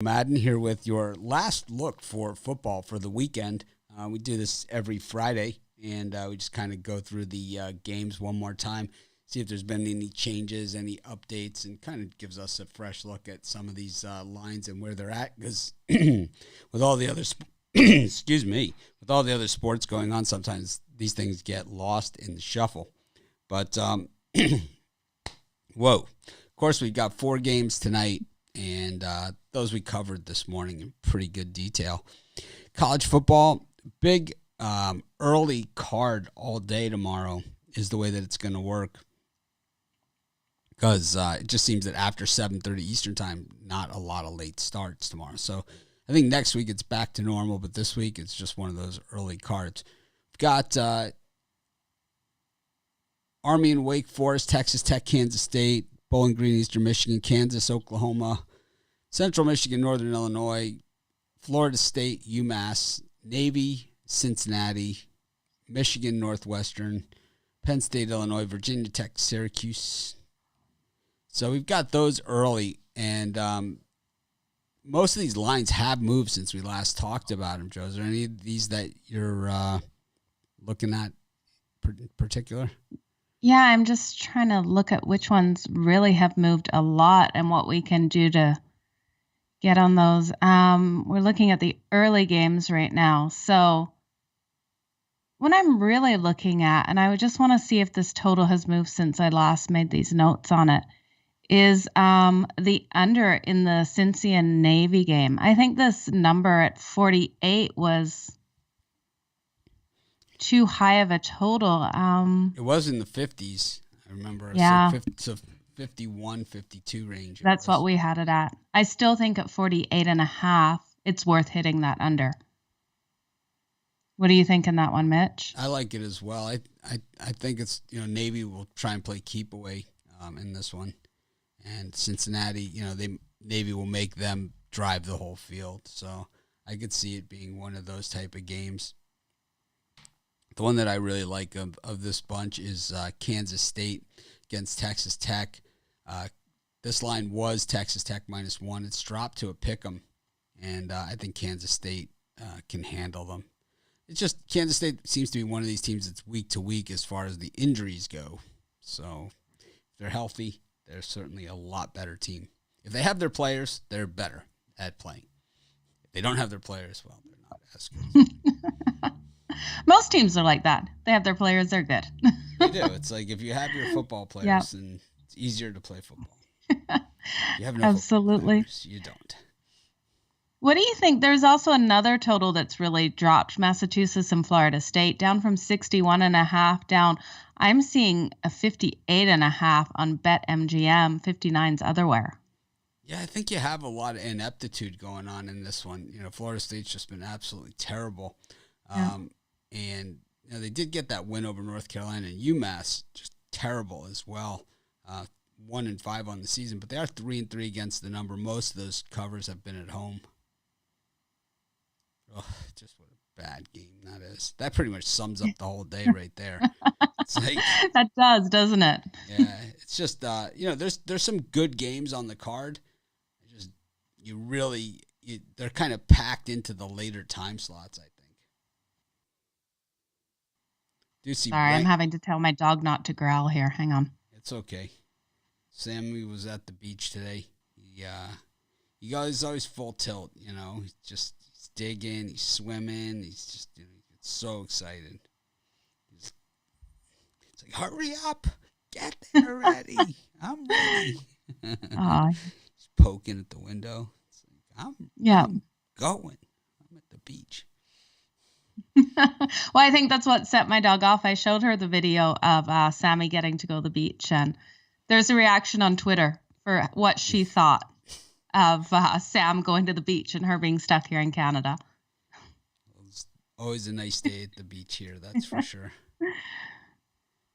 Madden here with your last look for football for the weekend. We do this every Friday, and we just kind of go through the games one more time, see if there's been any changes, any updates, and kind of gives us a fresh look at some of these lines and where they're at. Because with all the other, excuse me, with all the other sports going on, sometimes these things get lost in the shuffle. But whoa, of course we've got 4 games tonight. And those we covered this morning in pretty good detail. College football, big early card all day tomorrow is the way that it's going to work. Because it just seems that after 7:30 Eastern time, not a lot of late starts tomorrow. So I think next week it's back to normal, but this week it's just one of those early cards. We've got Army and Wake Forest, Texas Tech, Kansas State, Bowling Green, Eastern Michigan, Kansas, Oklahoma, Central Michigan, Northern Illinois, Florida State, UMass, Navy, Cincinnati, Michigan, Northwestern, Penn State, Illinois, Virginia Tech, Syracuse. So we've got those early, and most of these lines have moved since we last talked about them, Joe. Is there any of these that you're looking at in particular? Yeah, I'm just trying to look at which ones really have moved a lot and what we can do to get on those. We're looking at the early games right now. So what I'm really looking at, and I would just want to see if this total has moved since I last made these notes on it, is the under in the Cincy and Navy game. I think this number at 48 was too high of a total. It was in the 50s. I remember. Yeah. So 51, 52 range. That's what we had it at. I still think at 48.5, it's worth hitting that under. What do you think in that one, Mitch? I like it as well. I think it's, Navy will try and play keep away in this one. And Cincinnati, Navy will make them drive the whole field. So I could see it being one of those type of games. The one that I really like of this bunch is Kansas State against Texas Tech. This line was Texas Tech -1. It's dropped to a pick'em, and I think Kansas State can handle them. It's just Kansas State seems to be one of these teams that's week to week as far as the injuries go. So if they're healthy, they're certainly a lot better team. If they have their players, they're better at playing. If they don't have their players, well, they're not as good. Most teams are like that. They have their players, they're good. They do. It's like if you have your football players, then it's easier to play football. You have no Absolutely. Players, you don't. What do you think? There's also another total that's really dropped. Massachusetts and Florida State down from 61.5 down. I'm seeing a 58.5 on BetMGM, 59's otherwhere. Yeah, I think you have a lot of ineptitude going on in this one. Florida State's just been absolutely terrible. And they did get that win over North Carolina, and UMass just terrible as well. 1-5 on the season, but they are 3-3 against the number. Most of those covers have been at home. Oh, just what a bad game that is. That pretty much sums up the whole day right there. It's like, that does, doesn't it? Yeah, it's just there's some good games on the card. Just they're kind of packed into the later time slots, I think. Sorry, I'm having to tell my dog not to growl here. Hang on. It's okay. Sammy was at the beach today. He's always full tilt, He's digging, he's swimming, he's just gets so excited. It's like, hurry up, get there already. I'm ready. He's poking at the window. It's like, I'm going. I'm at the beach. Well, I think that's what set my dog off. I showed her the video of Sammy getting to go to the beach, and there's a reaction on Twitter for what she thought of Sam going to the beach and her being stuck here in Canada. It's always a nice day at the beach here, that's for sure.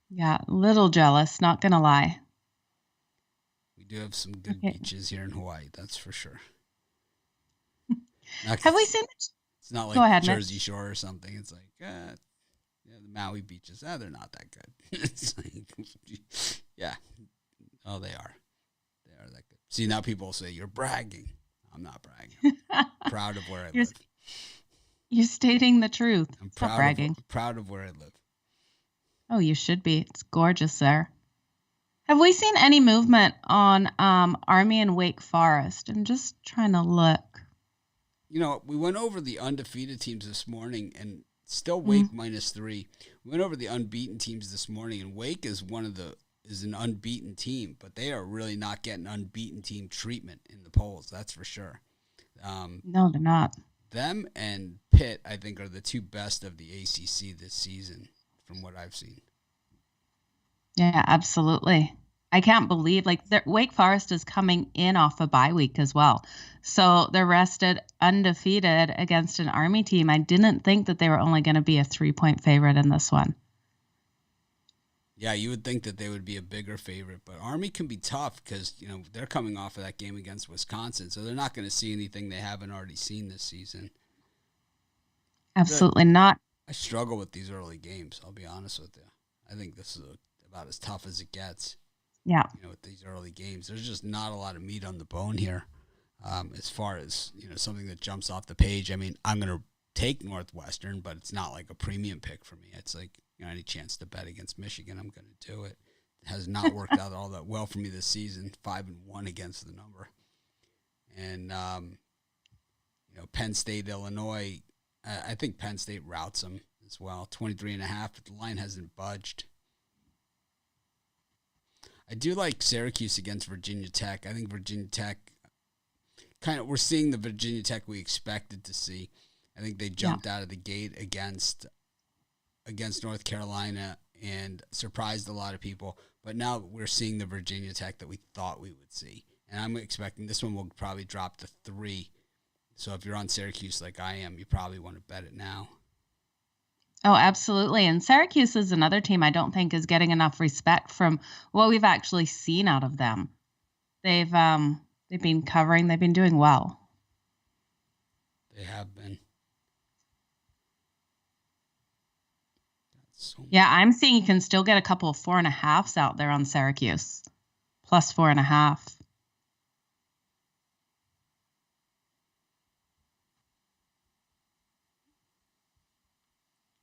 Yeah, a little jealous, not going to lie. We do have some good beaches here in Hawaii, that's for sure. Have we seen it? It's not like Jersey Shore or something. It's like, the Maui beaches, they're not that good. It's like, yeah. Oh, they are. They are that good. See, now people say you're bragging. I'm not bragging. I'm proud of where I live. You're stating the truth. I'm It's not bragging. proud of where I live. Oh, you should be. It's gorgeous there. Have we seen any movement on Army and Wake Forest? I'm just trying to look. You know, we went over the undefeated teams this morning, and still Wake -3. We went over the unbeaten teams this morning, and Wake is an unbeaten team, but they are really not getting unbeaten team treatment in the polls. That's for sure. No, they're not. Them and Pitt, I think, are the two best of the ACC this season, from what I've seen. Yeah, absolutely. I can't believe Wake Forest is coming in off a bye week as well. So they're rested undefeated against an Army team. I didn't think that they were only going to be a 3-point favorite in this one. Yeah, you would think that they would be a bigger favorite, but Army can be tough because, you know, they're coming off of that game against Wisconsin, so they're not going to see anything they haven't already seen this season. Absolutely not. I struggle with these early games, I'll be honest with you. I think this is about as tough as it gets. Yeah. You know, with these early games, there's just not a lot of meat on the bone here. As far as, you know, something that jumps off the page. I mean, I'm going to take Northwestern, but it's not like a premium pick for me. It's like, you know, any chance to bet against Michigan, I'm going to do it. It has not worked out all that well for me this season, 5-1 against the number. And, you know, Penn State, Illinois, I think Penn State routes them as well, 23.5, but the line hasn't budged. I do like Syracuse against Virginia Tech. I think Virginia Tech, we're seeing the Virginia Tech we expected to see. I think they jumped out of the gate against North Carolina and surprised a lot of people. But now we're seeing the Virginia Tech that we thought we would see. And I'm expecting this one will probably drop to 3. So if you're on Syracuse like I am, you probably want to bet it now. Oh, absolutely. And Syracuse is another team I don't think is getting enough respect from what we've actually seen out of them. They've been covering. They've been doing well. They have been. Yeah, I'm seeing you can still get a couple of 4.5s out there on Syracuse, plus 4.5.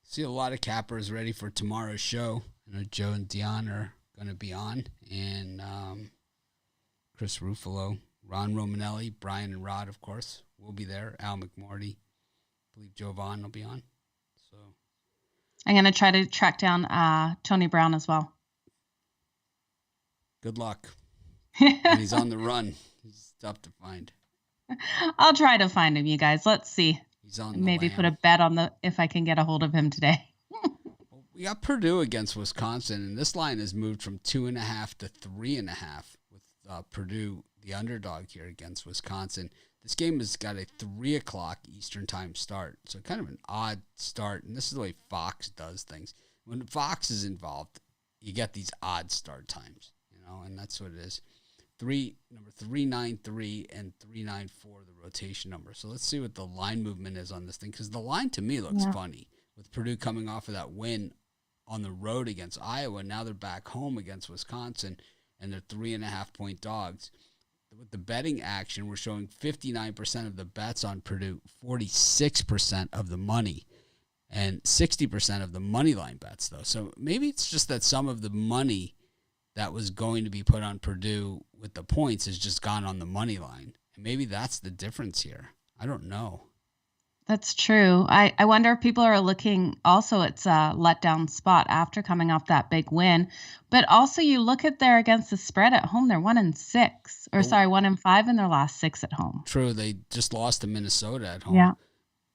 See a lot of cappers ready for tomorrow's show. I know Joe and Dion are going to be on, and Chris Ruffalo, Ron Romanelli, Brian and Rod, of course, will be there. Al McMorty, I believe Joe Vaughn will be on. So I'm going to try to track down Tony Brown as well. Good luck. And he's on the run. He's tough to find. I'll try to find him, you guys. Let's see. He's on maybe lam. Put a bet on if I can get a hold of him today. We got Purdue against Wisconsin, and this line has moved from 2.5 to 3.5 with Purdue, the underdog here against Wisconsin. This game has got a 3 o'clock Eastern time start, so kind of an odd start, and this is the way Fox does things. When Fox is involved, you get these odd start times, you know, and that's what it is. Number 393 and 394, the rotation number. So let's see what the line movement is on this thing, because the line to me looks funny with Purdue coming off of that win on the road against Iowa. Now they're back home against Wisconsin, and they're 3.5-point dogs. With the betting action, we're showing 59% of the bets on Purdue, 46% of the money, and 60% of the money line bets, though. So maybe it's just that some of the money that was going to be put on Purdue with the points has just gone on the money line. And maybe that's the difference here. I don't know. That's true. I wonder if people are looking also it's a letdown spot after coming off that big win. But also you look at their against the spread at home, they're 1-6. 1-5 in their last 6 at home. True. They just lost to Minnesota at home. Yeah.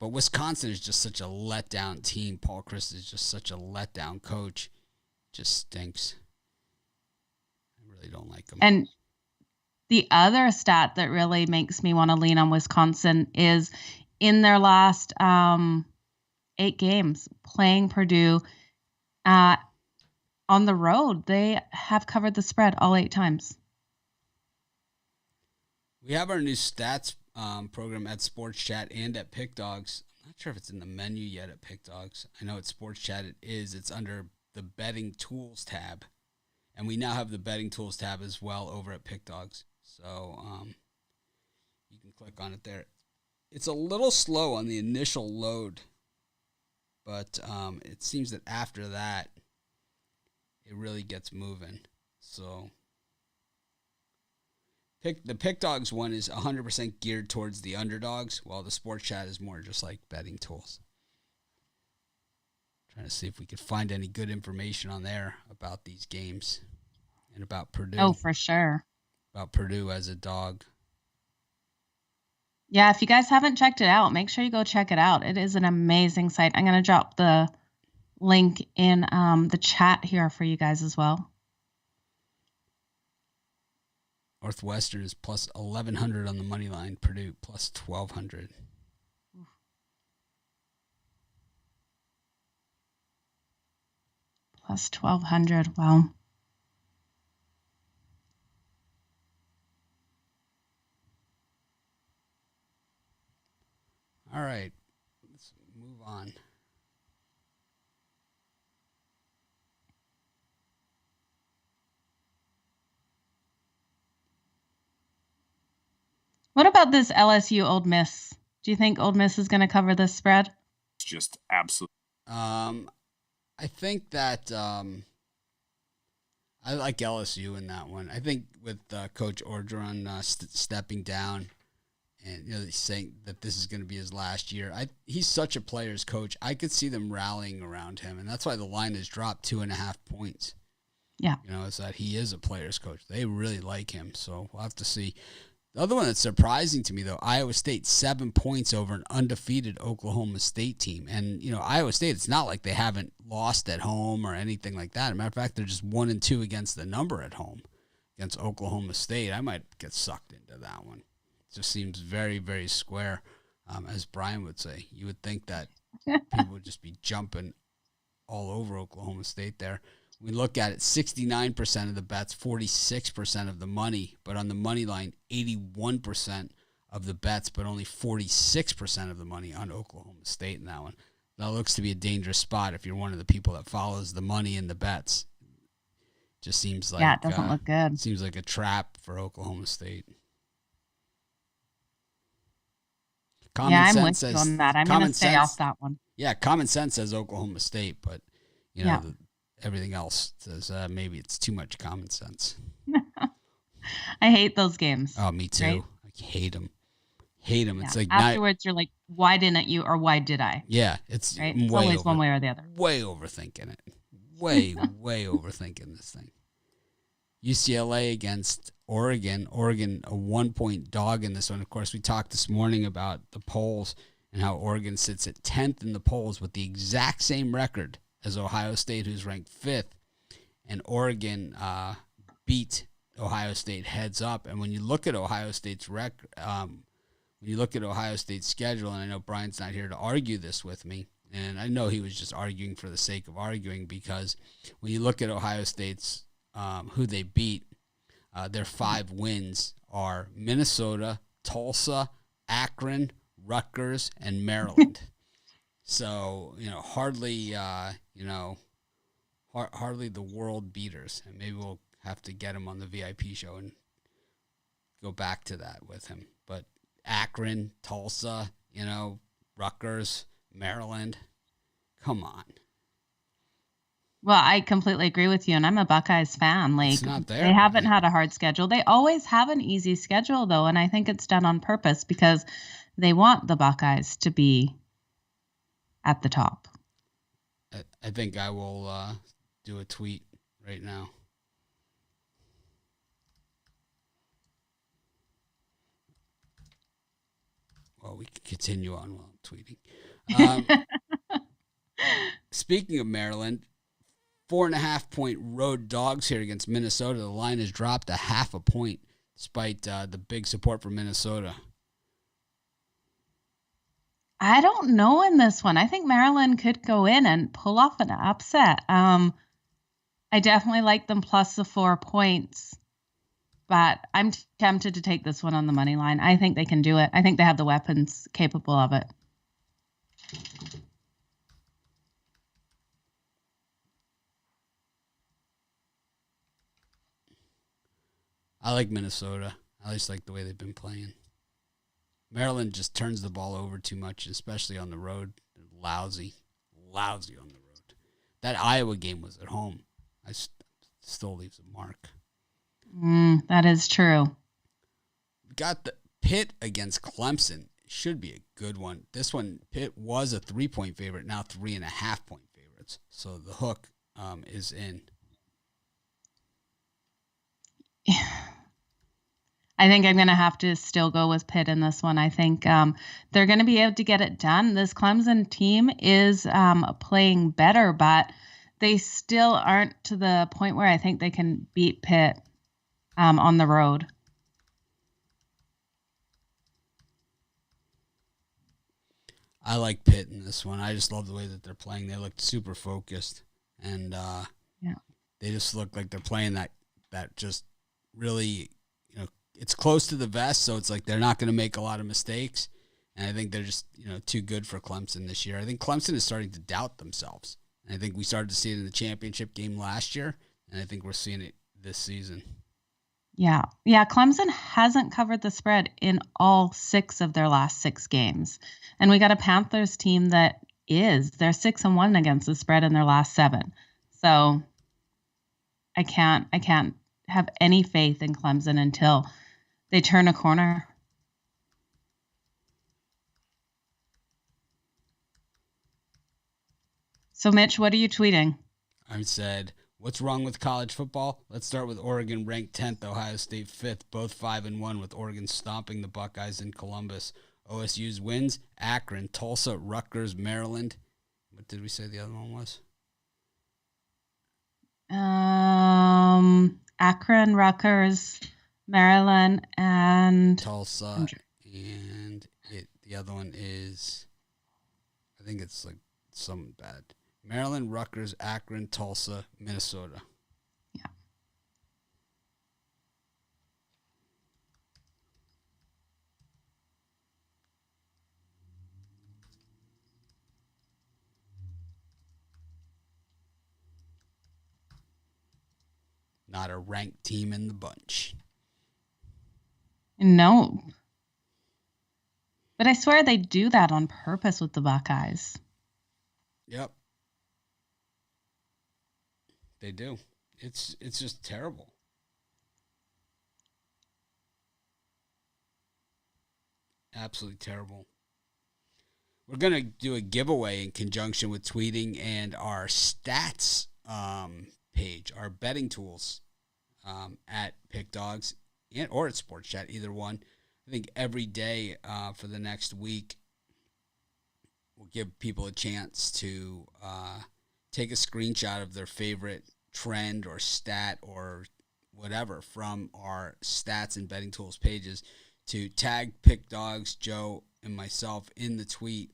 But Wisconsin is just such a letdown team. Paul Chryst is just such a letdown coach. Just stinks. Don't like them. And the other stat that really makes me want to lean on Wisconsin is in their last 8 games playing Purdue on the road, they have covered the spread all 8 times. We have our new stats program at Sports Chat and at PickDawgz. I'm not sure if it's in the menu yet at PickDawgz. I know at Sports Chat it is. It's under the Betting Tools tab. And we now have the Betting Tools tab as well over at PickDawgz. So you can click on it there. It's a little slow on the initial load, but it seems that after that, it really gets moving. So the PickDawgz one is 100% geared towards the underdogs, while the Sports Chat is more just like betting tools. Trying to see if we could find any good information on there about these games and about Purdue. Oh, for sure. About Purdue as a dog. Yeah, if you guys haven't checked it out, make sure you go check it out. It is an amazing site. I'm going to drop the link in the chat here for you guys as well. Northwestern is plus 1,100 on the money line. Purdue plus 1,200. Plus 1,200. Wow. All right, let's move on. What about this LSU Ole Miss? Do you think Ole Miss is going to cover this spread? It's just absolute. I think that I like LSU in that one. I think with Coach Orgeron stepping down and he's saying that this is going to be his last year. He's such a player's coach. I could see them rallying around him, and that's why the line has dropped 2.5 points. Yeah. Is that he is a player's coach. They really like him, so we'll have to see. The other one that's surprising to me, though, Iowa State, 7 points over an undefeated Oklahoma State team. And, Iowa State, it's not like they haven't lost at home or anything like that. As a matter of fact, they're just 1-2 against the number at home against Oklahoma State. I might get sucked into that one. It just seems very, very square, as Brian would say. You would think that people would just be jumping all over Oklahoma State there. We look at it, 69% of the bets, 46% of the money, but on the money line, 81% of the bets, but only 46% of the money on Oklahoma State in that one. That looks to be a dangerous spot if you're one of the people that follows the money and the bets. Just seems like it doesn't look good. Seems like a trap for Oklahoma State. I'm with you on that. I'm going to stay off that one. Yeah, common sense says Oklahoma State, but everything else says maybe it's too much common sense. I hate those games. Oh, me too. Right? I hate them. Yeah. It's like afterwards, you're like, why didn't you or why did I? Yeah, it's right? It's always one way or the other. Way overthinking it. Way overthinking this thing. UCLA against Oregon. Oregon, a 1-point dog in this one. Of course, we talked this morning about the polls and how Oregon sits at 10th in the polls with the exact same record as Ohio State, who's ranked 5th. And Oregon beat Ohio State heads up. And when you look at Ohio State's record, when you look at Ohio State's schedule, and I know Brian's not here to argue this with me, and I know he was just arguing for the sake of arguing, because when you look at Ohio State's who they beat, their 5 wins are Minnesota, Tulsa, Akron, Rutgers, and Maryland. So, hardly, hardly the world beaters. And maybe we'll have to get him on the VIP show and go back to that with him. But Akron, Tulsa, Rutgers, Maryland, come on. Well, I completely agree with you, and I'm a Buckeyes fan. Like, it's not there, they haven't had a hard schedule. They always have an easy schedule, though, and I think it's done on purpose because they want the Buckeyes to be at the top. I think I will do a tweet right now. Well, we can continue on while I'm tweeting. Speaking of Maryland, 4.5-point road dogs here against Minnesota. The line has dropped 0.5 point despite the big support from Minnesota. I don't know in this one. I think Maryland could go in and pull off an upset. I definitely like them plus the 4 points, but I'm tempted to take this one on the money line. I think they can do it. I think they have the weapons capable of it. I like Minnesota. I just like the way they've been playing. Maryland just turns the ball over too much, especially on the road. They're lousy on the road. That Iowa game was at home. Still leaves a mark. That is true. Got the Pitt against Clemson. Should be a good one. This one, Pitt was a 3-point favorite, now 3.5-point favorites. So the hook is in. I think I'm going to have to still go with Pitt in this one. I think they're going to be able to get it done. This Clemson team is playing better, but they still aren't to the point where I think they can beat Pitt on the road. I like Pitt in this one. I just love the way that they're playing. They look super focused, and they just look like they're playing that just really, it's close to the vest, so it's like they're not going to make a lot of mistakes. And I think they're just, too good for Clemson this year. I think Clemson is starting to doubt themselves. And I think we started to see it in the championship game last year, and I think we're seeing it this season. Yeah. Clemson hasn't covered the spread in all 6 of their last 6 games. And we got a Panthers team that they're 6-1 against the spread in their last 7. So I can't have any faith in Clemson until they turn a corner. So Mitch, what are you tweeting? I said, what's wrong with college football? Let's start with Oregon ranked 10th, Ohio State 5th, both 5-1 with Oregon stomping the Buckeyes in Columbus. OSU's wins, Akron, Tulsa, Rutgers, Maryland. What did we say the other one was? Akron, Rutgers, Maryland, and Tulsa. And the other one is, I think it's like something bad. Maryland, Rutgers, Akron, Tulsa, Minnesota. Yeah. Not a ranked team in the bunch. No. But I swear they do that on purpose with the Buckeyes. Yep. They do. It's just terrible. Absolutely terrible. We're going to do a giveaway in conjunction with tweeting and our stats page, our betting tools at PickDawgz or at Sports Chat, either one. I think every day for the next week, we'll give people a chance to take a screenshot of their favorite trend or stat or whatever from our stats and betting tools pages to tag PickDawgz, Joe, and myself in the tweet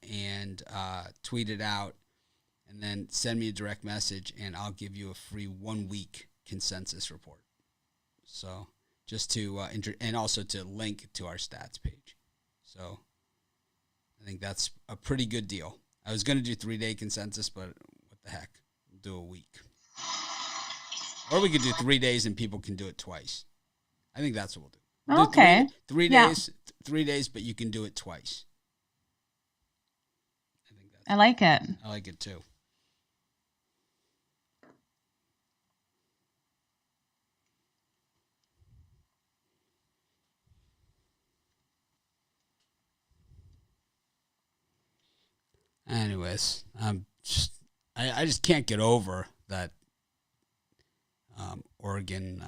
and tweet it out, and then send me a direct message, and I'll give you a free 1-week consensus report. So just to and also to link to our stats page. So I think that's a pretty good deal. I was going to do 3-day consensus, but what the heck? We'll do a week. Or we could do 3 days and people can do it twice. I think that's what we'll do. We'll okay. Do 3 days, 3 days, but you can do it twice. I like it. I like it too. Anyways, I just can't get over that Oregon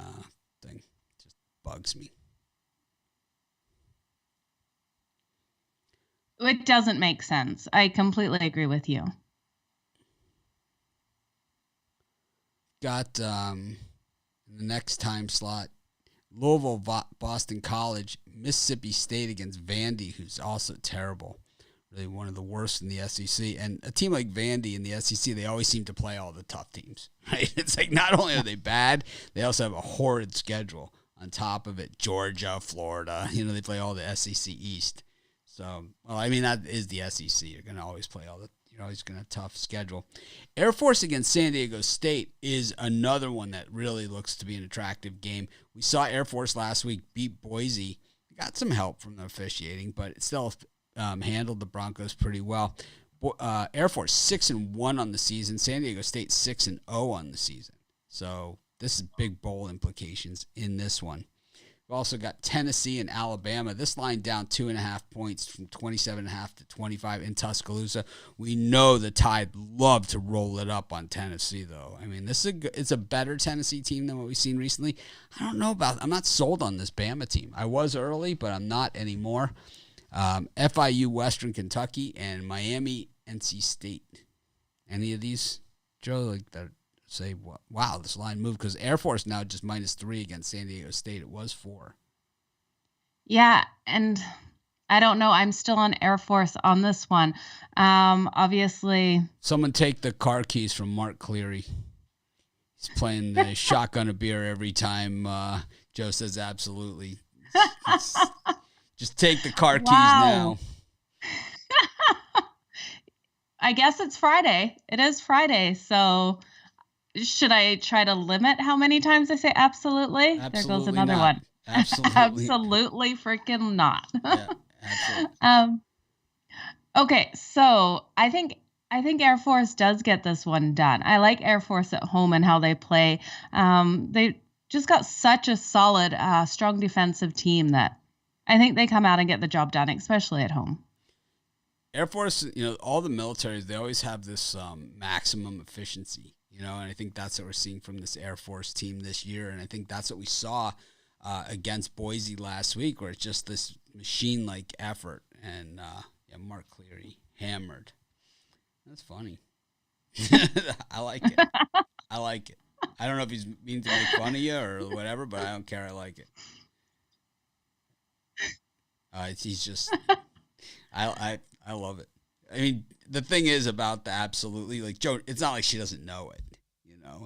thing. It just bugs me. It doesn't make sense. I completely agree with you. Got the next time slot, Louisville, Boston College, Mississippi State against Vandy, who's also terrible. Really one of the worst in the SEC. And a team like Vandy in the SEC, they always seem to play all the tough teams, right? It's like not only are they bad, they also have a horrid schedule on top of it. Georgia, Florida, they play all the SEC East. So, well, I mean, that is the SEC. You're going to always play you're always going to have a tough schedule. Air Force against San Diego State is another one that really looks to be an attractive game. We saw Air Force last week beat Boise. got some help from the officiating, but it still handled the Broncos pretty well. Air Force 6-1 on the season. San Diego State 6-0 on the season. So this is big bowl implications in this one. We've also got Tennessee and Alabama. This line down 2.5 points from 27.5 to 25 in Tuscaloosa. We know the Tide love to roll it up on Tennessee, though. I mean, it's a better Tennessee team than what we've seen recently. I don't know I'm not sold on this Bama team. I was early, but I'm not anymore. FIU, Western Kentucky, and Miami, NC State. Any of these, Joe, like that? Say, wow, this line moved because Air Force now just -3 against San Diego State. It was 4. Yeah, and I don't know. I'm still on Air Force on this one. Obviously. Someone take the car keys from Mark Cleary. He's playing the shotgun a beer every time Joe says absolutely. Just take the car keys now. I guess it's Friday. It is Friday, so... Should I try to limit how many times I say absolutely? There goes another one. Absolutely freaking not. Yeah, absolutely. Okay, so I think Air Force does get this one done. I like Air Force at home and how they play. They just got such a solid, strong defensive team that I think they come out and get the job done, especially at home. Air Force, all the militaries, they always have this maximum efficiency. And I think that's what we're seeing from this Air Force team this year. And I think that's what we saw against Boise last week, where it's just this machine-like effort. And, Mark Cleary hammered. That's funny. I like it. I like it. I don't know if he's mean to make fun of you or whatever, but I don't care. I like it. He's just – I love it. I mean, the thing is about the absolutely, like, Joe, it's not like she doesn't know it,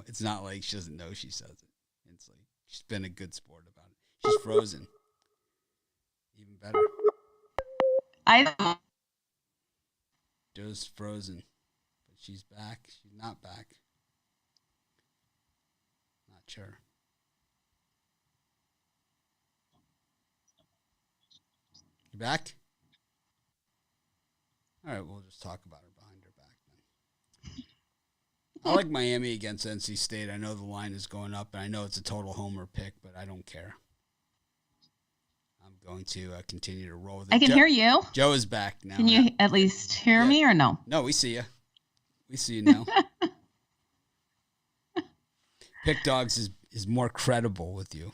It's not like she doesn't know she says it. It's like she's been a good sport about it. She's frozen. Even better. Joe's frozen. But she's back. She's not back. Not sure. You back? All right, we'll just talk about her behind her back then. I like Miami against NC State. I know the line is going up, and I know it's a total homer pick, but I don't care. I'm going to continue to roll with it. I can hear you. Joe is back now. Can you at least hear me or no? No, we see you. We see you now. PickDawgz is more credible with you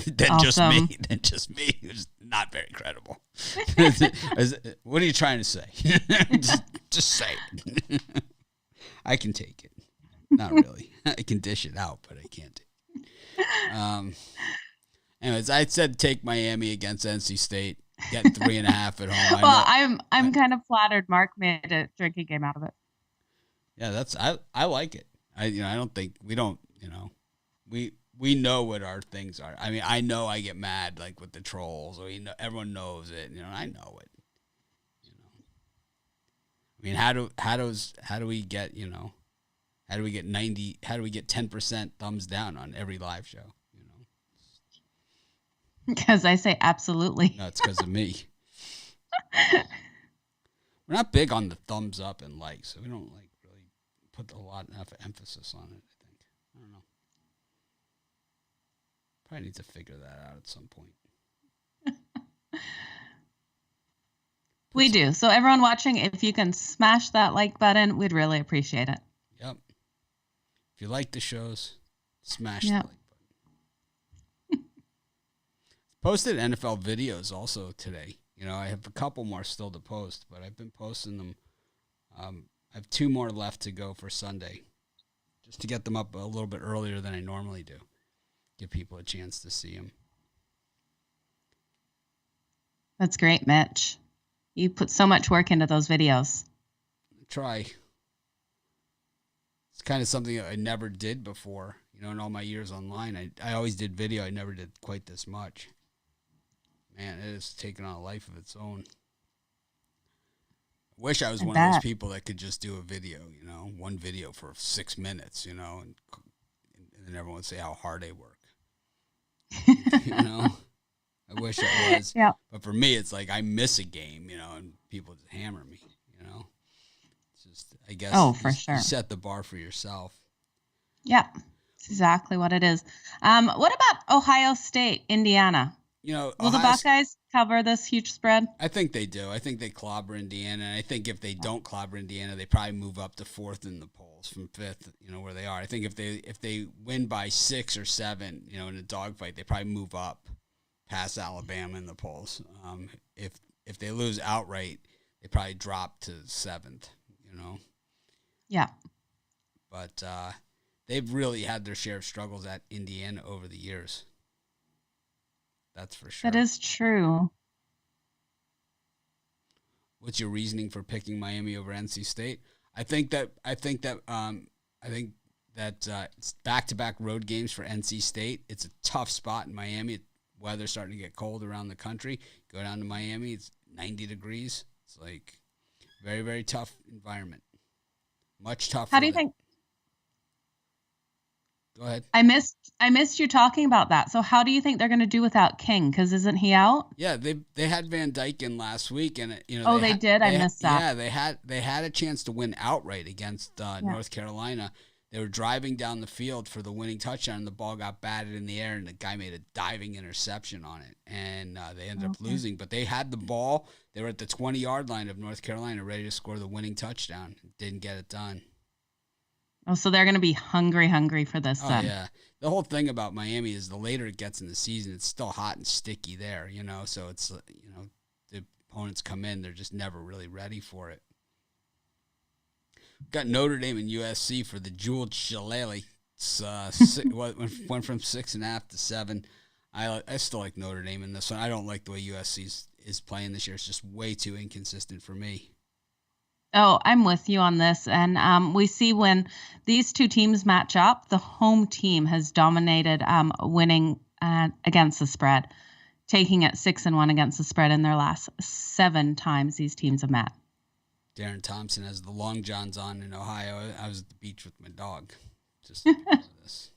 than awesome. just me. Who's not very credible. What are you trying to say? just say it. I can take it. Not really. I can dish it out, but I can't take it. Anyways, I said take Miami against NC State. Get 3.5 at home. Well, I'm kind of flattered Mark made a drinking game out of it. Yeah, I like it. I don't think we don't. We know what our things are. I mean, I know I get mad like with the trolls, or everyone knows it. I know it. I mean, how do we get how do we get 90? How do we get 10% thumbs down on every live show? Because I say absolutely. No, it's because of me. We're not big on the thumbs up and likes, so we don't really put a lot of emphasis on it. I think. I don't know. Probably need to figure that out at some point. We do. So everyone watching, if you can smash that like button, we'd really appreciate it. Yep. If you like the shows, smash the like button. Posted NFL videos also today. I have a couple more still to post, but I've been posting them. I have 2 more left to go for Sunday, just to get them up a little bit earlier than I normally do. Give people a chance to see them. That's great, Mitch. You put so much work into those videos. Try. It's kind of something I never did before. In all my years online, I always did video. I never did quite this much. Man, it has taken on a life of its own. I wish I was one of those people that could just do a video, one video for 6 minutes, and then everyone would say how hard I work. I wish it was. Yeah. But for me, it's like I miss a game, and people just hammer me, It's just, I guess, Oh, for sure. you set the bar for yourself. Yeah, that's exactly what it is. What about Ohio State, Indiana? Will the Buckeyes cover this huge spread? I think they do. I think they clobber Indiana, and I think if they don't clobber Indiana, they probably move up to 4th in the polls from 5th, where they are. I think if they win by 6 or 7, in a dogfight, they probably move up past Alabama in the polls. If they lose outright, they probably drop to 7th, Yeah. But they've really had their share of struggles at Indiana over the years. That's for sure. That is true. What's your reasoning for picking Miami over NC State? I think that it's back-to-back road games for NC State. It's a tough spot in Miami. Weather's starting to get cold around the country. Go down to Miami, it's 90 degrees. It's like very, very tough environment. Much tougher. How do you think? Go ahead. I missed you talking about that. So how do you think they're going to do without King? Because isn't he out? Yeah, they had Van Dyke in last week, and they did. I missed that. Yeah, they had a chance to win outright against North Carolina. They were driving down the field for the winning touchdown, and the ball got batted in the air, and the guy made a diving interception on it, and they ended up losing. But they had the ball. They were at the 20-yard line of North Carolina, ready to score the winning touchdown. Didn't get it done. Oh, so they're going to be hungry for this then. Yeah. The whole thing about Miami is the later it gets in the season, it's still hot and sticky there, So it's, the opponents come in, they're just never really ready for it. Got Notre Dame and USC for the Jewel Shillelagh. It's went from 6.5 to 7. I still like Notre Dame in this one. I don't like the way USC is playing this year. It's just way too inconsistent for me. Oh, I'm with you on this. And we see when these two teams match up, the home team has dominated winning against the spread, taking it 6-1 against the spread in their last 7 times these teams have met. Darren Thompson has the Long Johns on in Ohio. I was at the beach with my dog. Just this.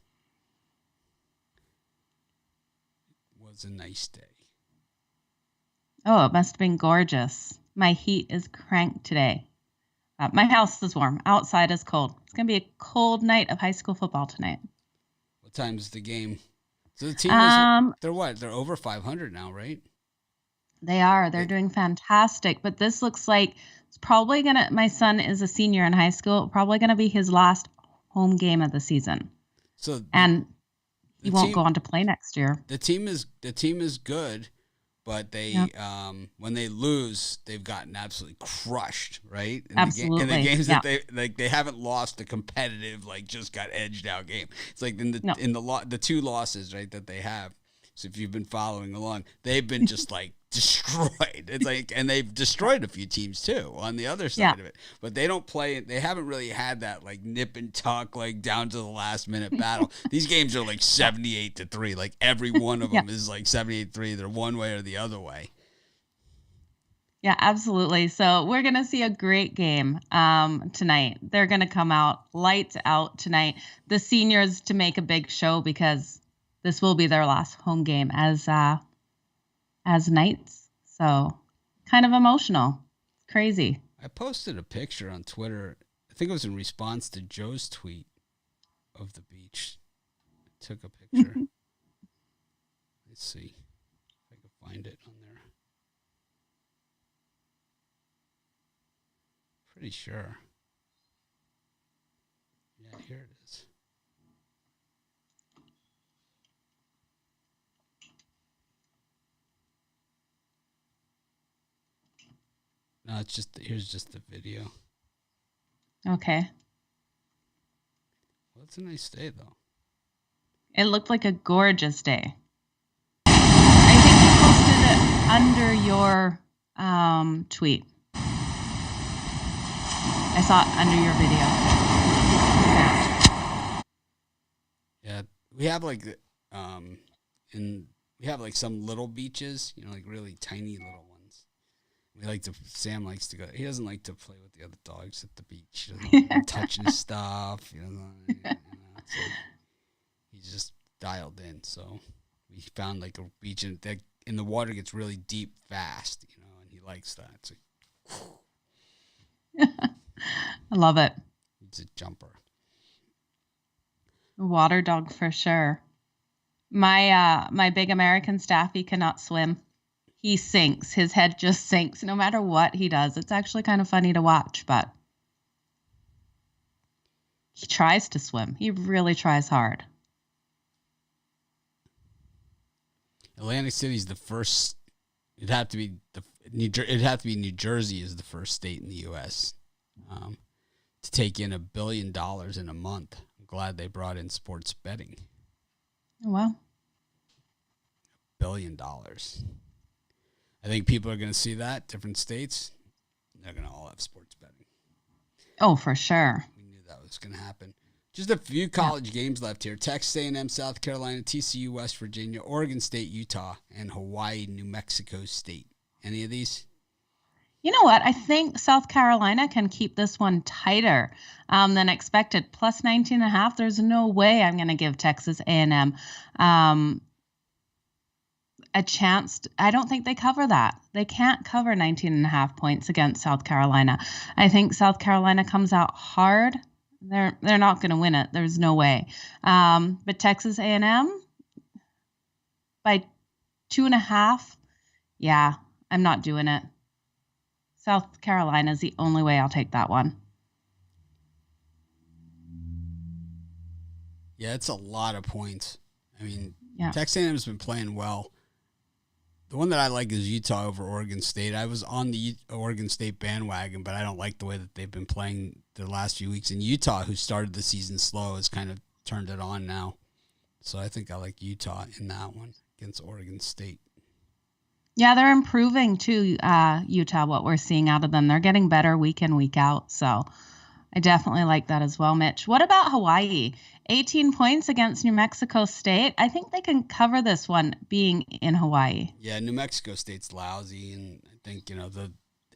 It was a nice day. Oh, it must have been gorgeous. My heat is cranked today. My house is warm. Outside is cold. It's going to be a cold night of high school football tonight. What time is the game? So the team is, they're what? They're over 500 now, right? They are. They're doing fantastic. But this looks like it's probably going to, my son is a senior in high school, probably going to be his last home game of the season. And he won't go on to play next year. The team is good. But they, when they lose, they've gotten absolutely crushed, right? Absolutely. In the games that they haven't lost a competitive, just got edged out game. It's like in the 2 losses, right, that they have. So if you've been following along, they've been just destroyed. It's and they've destroyed a few teams too on the other side of it. But they don't play. They haven't really had that nip and tuck down to the last minute battle. These games are 78-3. Every one of them is 78-3. They're one way or the other way. Yeah, absolutely. So we're gonna see a great game tonight. They're gonna come out lights out tonight. The seniors to make a big show because this will be their last home game as Knights. So kind of emotional. Crazy. I posted a picture on Twitter. I think it was in response to Joe's tweet of the beach. I took a picture. Let's see if I can find it on there. Pretty sure. Yeah, here it is. No, here's just the video. Okay. Well, it's a nice day, though. It looked like a gorgeous day. I think you posted it under your tweet. I saw it under your video. Yeah, we have we have some little beaches, really tiny little ones. Sam likes to go. He doesn't like to play with the other dogs at the beach. He doesn't like touching his stuff. He's just dialed in. So we found a beach, and and the water gets really deep fast, and he likes that. It's I love it. He's a jumper. Water dog for sure. My big American Staffy cannot swim. He sinks. His head just sinks no matter what he does. It's actually kind of funny to watch, but he tries to swim. He really tries hard. Atlantic City's the first. It'd have to be New Jersey is the first state in the U.S. To take in $1 billion in a month. I'm glad they brought in sports betting. Oh, wow. $1 billion. I think people are going to see that. Different states, they're going to all have sports betting. Oh, for sure. We knew that was going to happen. Just a few college games left here. Texas A&M, South Carolina, TCU, West Virginia, Oregon State, Utah, and Hawaii, New Mexico State. Any of these? You know what? I think South Carolina can keep this one tighter than expected. Plus 19.5. There's no way I'm going to give Texas A&M a chance. I don't think they cover that. They can't cover 19.5 points against South Carolina. I think South Carolina comes out hard. They're not going to win it. There's no way. But Texas A&M by 2.5. Yeah, I'm not doing it. South Carolina is the only way I'll take that one. Yeah, it's a lot of points. I mean, yeah. Texas A&M's been playing well. The one that I like is Utah over Oregon State. I was on the Oregon State bandwagon, but I don't like the way that they've been playing the last few weeks. And Utah, who started the season slow, has kind of turned it on now. So I think I like Utah in that one against Oregon State. Yeah, they're improving too, Utah, what we're seeing out of them. They're getting better week in, week out. So I definitely like that as well, Mitch. What about Hawaii? 18 points against New Mexico State. I think they can cover this one being in Hawaii. Yeah, New Mexico State's lousy, and I think,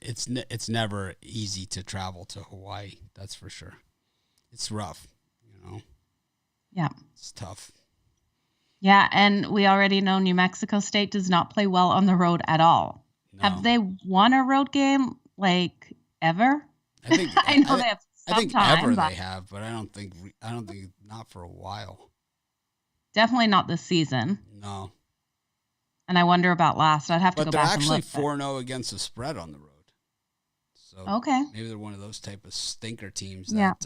it's never easy to travel to Hawaii. That's for sure. It's rough, Yeah. It's tough. Yeah, and we already know New Mexico State does not play well on the road at all. No. Have they won a road game ever? I think I know they have. I think ever they have, but I don't think not for a while. Definitely not this season. No. And I wonder about last. I'd have to go back and look. But they're actually 4-0 against the spread on the road. So okay. Maybe they're one of those type of stinker teams that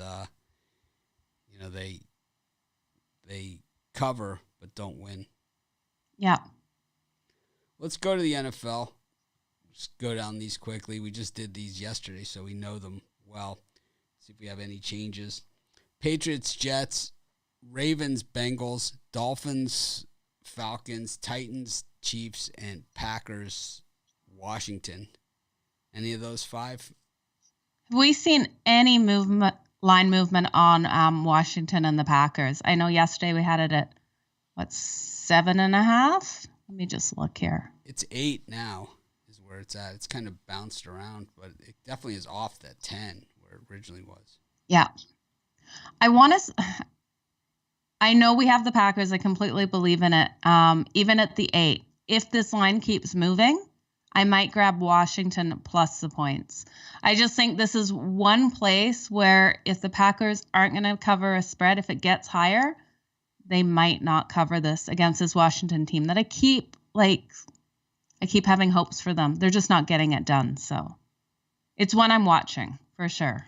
they cover but don't win. Yeah. Let's go to the NFL. Just go down these quickly. We just did these yesterday, so we know them well. See if we have any changes. Patriots, Jets, Ravens, Bengals, Dolphins, Falcons, Titans, Chiefs, and Packers, Washington. Any of those five? Have we seen any line movement on Washington and the Packers? I know yesterday we had it at, 7.5? Let me just look here. It's 8 now is where it's at. It's kind of bounced around, but it definitely is off that 10 where it originally was. Yeah. I know we have the Packers. I completely believe in it. Even at the 8, if this line keeps moving, I might grab Washington plus the points. I just think this is one place where if the Packers aren't going to cover a spread, if it gets higher, they might not cover this against this Washington team that I keep having hopes for them. They're just not getting it done. So it's one I'm watching for sure.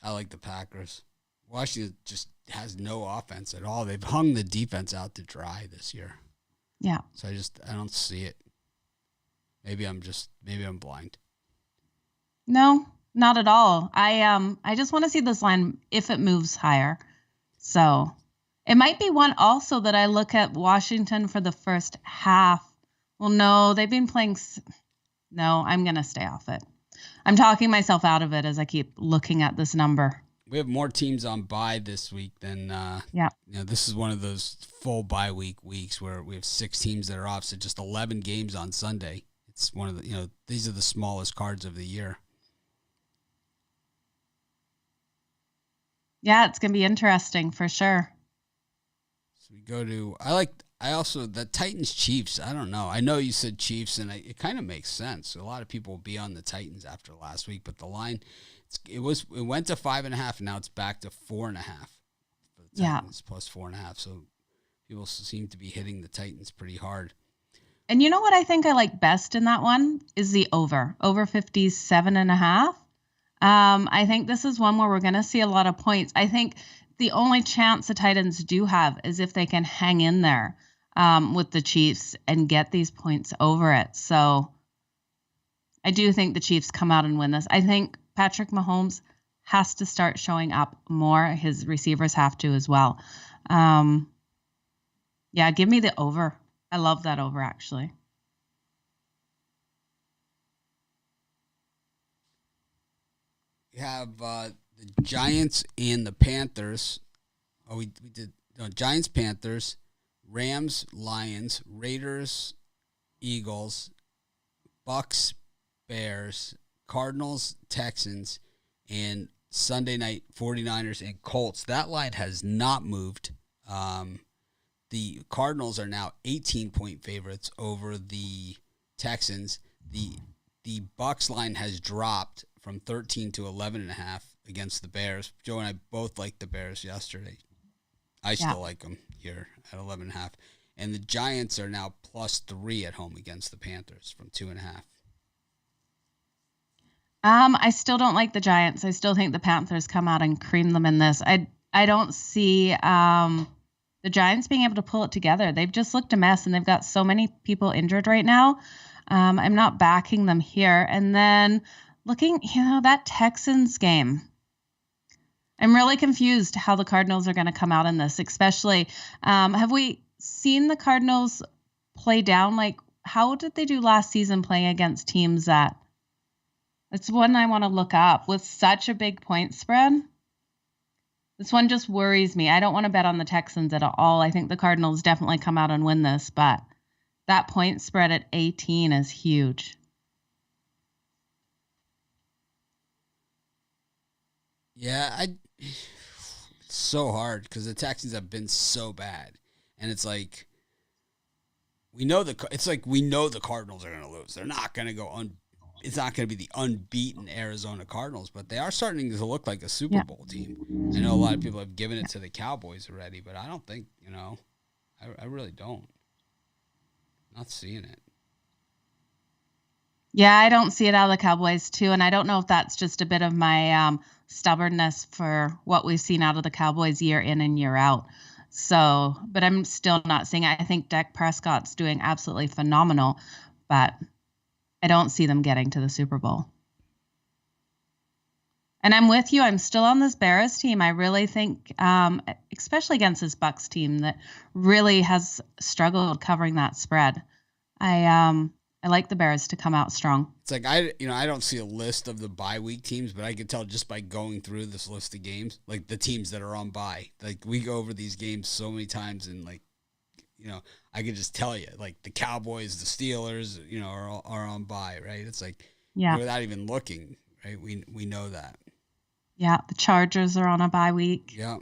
I like the Packers. Washington just has no offense at all. They've hung the defense out to dry this year. Yeah. So I don't see it. Maybe I'm blind. No, not at all. I just want to see this line if it moves higher. So it might be one also that I look at Washington for the first half. Well, no, they've been playing. No, I'm going to stay off it. I'm talking myself out of it as I keep looking at this number. We have more teams on bye this week than this is one of those full bye weeks where we have 6 teams that are off, so just 11 games on Sunday. It's one of the these are the smallest cards of the year. Yeah, it's going to be interesting for sure. So we go to the Titans Chiefs. I don't know. I know you said Chiefs, and it kind of makes sense. A lot of people will be on the Titans after last week, but the line it went to 5.5, and now it's back to 4.5 for the Titans plus 4.5. So people seem to be hitting the Titans pretty hard. And you know what I think I like best in that one is the over 57.5. I think this is one where we're going to see a lot of points. I think the only chance the Titans do have is if they can hang in there with the Chiefs and get these points over it. So I do think the Chiefs come out and win this. I think Patrick Mahomes has to start showing up more. His receivers have to as well. Yeah, give me the over. I love that over, actually. We have the Giants and the Panthers. Oh, we did Giants, Panthers, Rams, Lions, Raiders, Eagles, Bucks, Bears, Cardinals, Texans, and Sunday night 49ers and Colts. That line has not moved. The Cardinals are now 18-point favorites over the Texans. The Bucks line has dropped from 13 to 11.5 against the Bears. Joe and I both liked the Bears yesterday. I still like them here at 11.5. And the Giants are now +3 at home against the Panthers from 2.5. I still don't like the Giants. I still think the Panthers come out and cream them in this. I don't see the Giants being able to pull it together. They've just looked a mess, and they've got so many people injured right now. I'm not backing them here. And then looking, that Texans game, I'm really confused how the Cardinals are going to come out in this, especially. Have we seen the Cardinals play down? Like, how did they do last season playing against teams that it's one I want to look up with such a big point spread? This one just worries me. I don't want to bet on the Texans at all. I think the Cardinals definitely come out and win this, but that point spread at 18 is huge. Yeah, it's so hard because the Texans have been so bad, and it's like we know the Cardinals are going to lose. They're not going to go It's not going to be the unbeaten Arizona Cardinals, but they are starting to look like a Super Bowl team. I know a lot of people have given it to the Cowboys already, but I don't think, I really don't. Not seeing it. Yeah, I don't see it out of the Cowboys too, and I don't know if that's just a bit of my stubbornness for what we've seen out of the Cowboys year in and year out. So, but I'm still not seeing it. I think Dak Prescott's doing absolutely phenomenal, but I don't see them getting to the Super Bowl. And I'm with you. I'm still on this Bears team. I really think, especially against this Bucks team that really has struggled covering that spread. I like the Bears to come out strong. It's like I don't see a list of the bye week teams, but I could tell just by going through this list of games, like the teams that are on bye. Like we go over these games so many times, and like, I could just tell you, like the Cowboys, the Steelers, are on bye, right? It's like without even looking, right? We know that. Yeah, the Chargers are on a bye week. Yeah.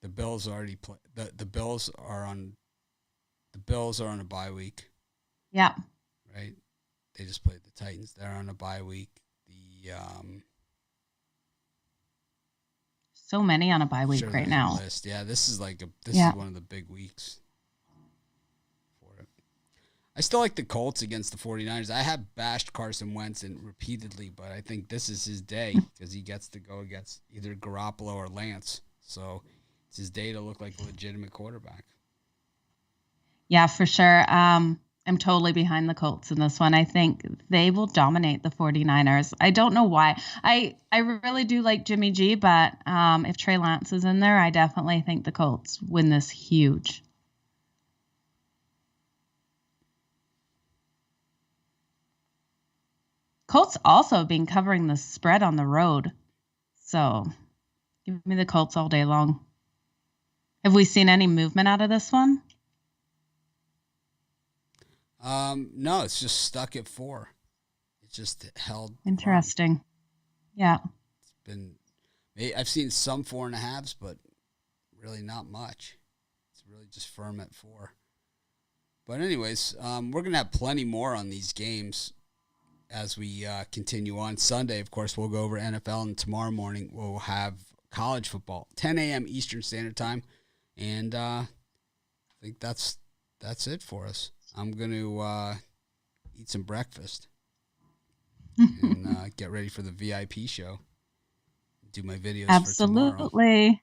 The Bills already play. The Bills are on. The Bills are on a bye week. Yeah. Right. They just played the Titans. They're on a bye week. So many on a bye week right now. List. Yeah, this is is one of the big weeks for it. I still like the Colts against the 49ers. I have bashed Carson Wentz repeatedly, but I think this is his day because he gets to go against either Garoppolo or Lance. So it's his day to look like a legitimate quarterback. Yeah, for sure. I'm totally behind the Colts in this one. I think they will dominate the 49ers. I don't know why. I really do like Jimmy G, but if Trey Lance is in there, I definitely think the Colts win this huge. Colts also been covering the spread on the road. So give me the Colts all day long. Have we seen any movement out of this one? No, it's just stuck at 4. It's just held. Interesting. Yeah. It's been I've seen some 4.5s, but really not much. It's really just firm at 4. But anyways, we're going to have plenty more on these games as we continue on. Sunday, of course, we'll go over NFL, and tomorrow morning we'll have college football, 10 a.m. Eastern Standard Time. And I think that's it for us. I'm going to eat some breakfast and get ready for the VIP show. Do my videos Absolutely.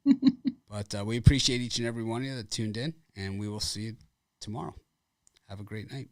For tomorrow. But we appreciate each and every one of you that tuned in, and we will see you tomorrow. Have a great night.